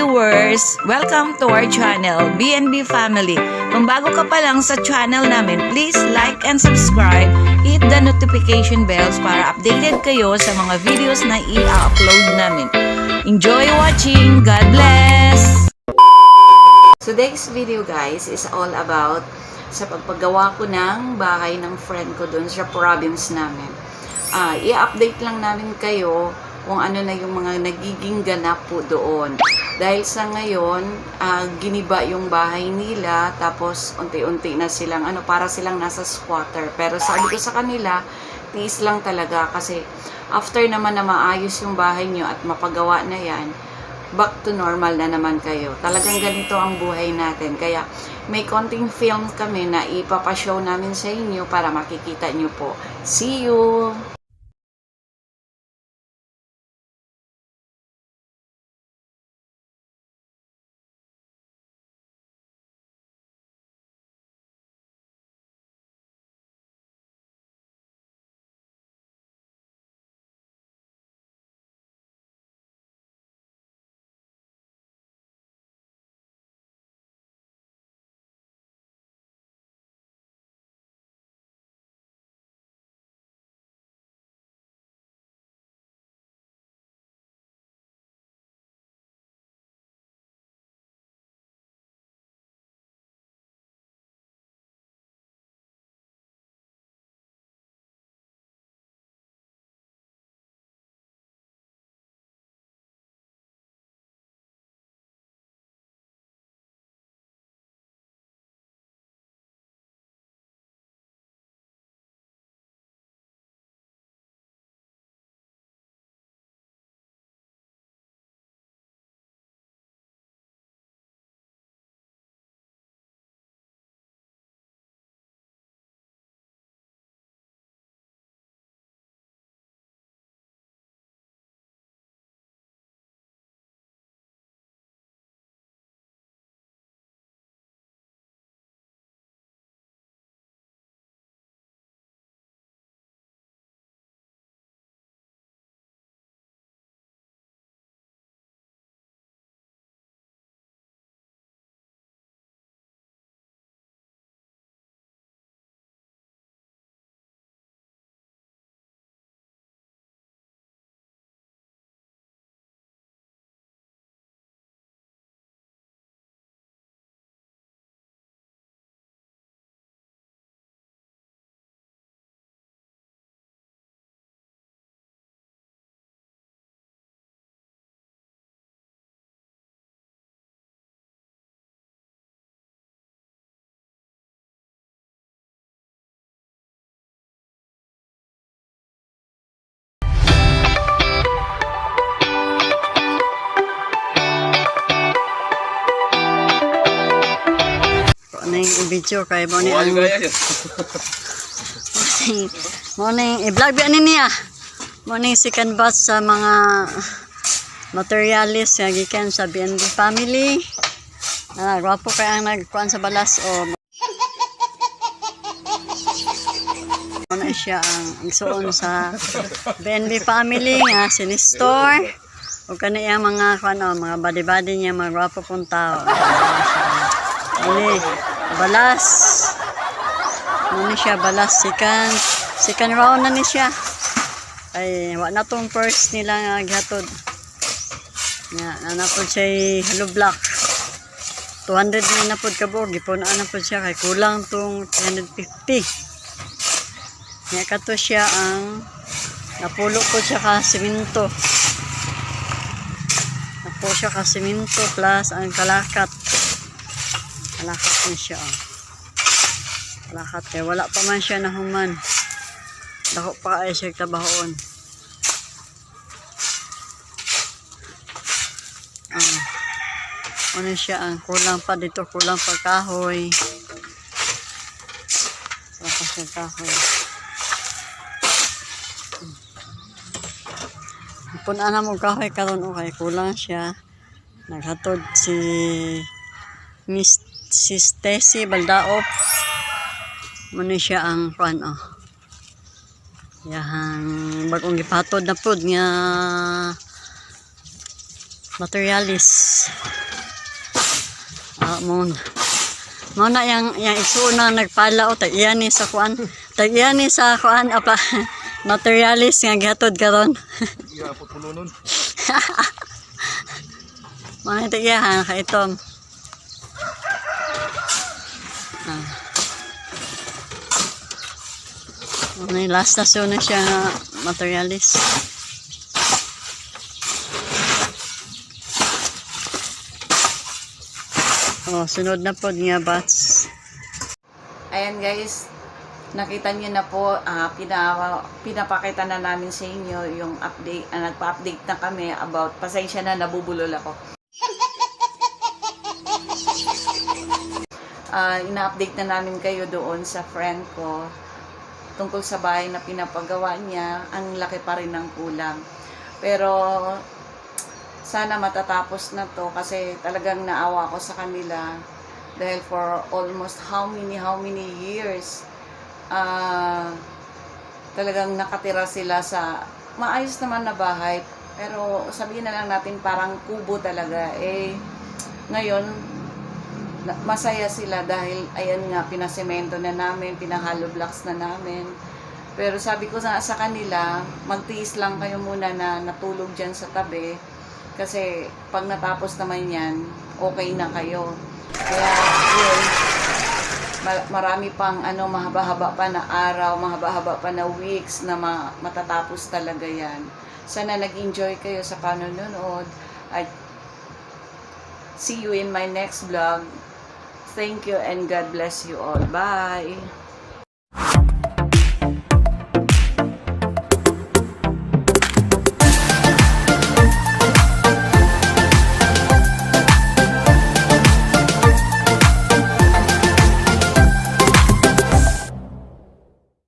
viewers! Welcome to our channel, BNB Family. Kung bago ka pa lang sa channel namin, please like and subscribe. Hit the notification bells para updated kayo sa mga videos na i-upload namin. Enjoy watching! God bless! Today's video guys is all about sa pagpagawa ko ng bahay ng friend ko doon sa province namin. I-update lang namin kayo kung ano na yung mga nagiging ganap po doon. Dahil sa ngayon, giniba yung bahay nila, tapos unti-unti na silang, para silang nasa squatter. Pero sabi ko sa kanila, tiis lang talaga kasi after naman na maayos yung bahay nyo at mapagawa na yan, back to normal na naman kayo. Talagang ganito ang buhay natin. Kaya may konting film kami na ipapashow namin sa inyo para makikita nyo po. See you! Video kay mo ni ang morning i-vlog bi ani niya morning second batch sa mga materialis nga gikan sa BNB family. Gwapo kay ang nagkuan sa balas o ano siya ang igsuon sa BNB family nga sinistor o kaniya mga mga body niya mga gwapo pong tao. Ini balas siya balas second round na ni siya ay wa na tong first nila nga gihatod nga napod siya hello block 200 na napod kabog gipon na pod siya kay kulang tong 350 nga kato siya ang napulo ko siya ka semento plus ang kalakat niya siya kalakat kaya wala pa man siya nahuman dako pa ay siya tabahon ano siya ang kulang pa dito kulang pa kahoy punan na mo kahoy karon okay kulang siya naghatod si Stacy Baldaop muna siya ang yahang bagong gipatod na pod nga materialis. Mo na yang isuna nagpala o tag-iya ni sa kuan. Tag-iya ni sa kuan apa materialis nga gihatod karon. Iya po puno nun. Mga tag-iya ha kaitom. May last stasyon na siya nga materialis. Oh, sunod na po nga bats. Ayan guys, nakita niyo na po, pinapakita na namin sa inyo yung update, nagpa-update na kami about, pasensya na, nabubulol ako. Ina-update na namin kayo doon sa friend ko tungkol sa bahay na pinapagawa niya. Ang laki pa rin ng kulang. Pero sana matatapos na to kasi talagang naawa ko sa kanila dahil for almost how many years talagang nakatira sila sa maayos naman na bahay, pero sabihin na lang natin parang kubo talaga. Ngayon masaya sila dahil ayan nga, pinasemento na namin, pinahalo blocks na namin. Pero sabi ko sa kanila, magtiis lang kayo muna na natulog dyan sa tabi. Kasi pag natapos naman yan, okay na kayo. Kaya yun, marami pang mahaba-haba pa na araw, mahaba-haba pa na weeks na matatapos talaga yan. Sana nag-enjoy kayo sa panonood. At see you in my next vlog. Thank you and God bless you all. Bye!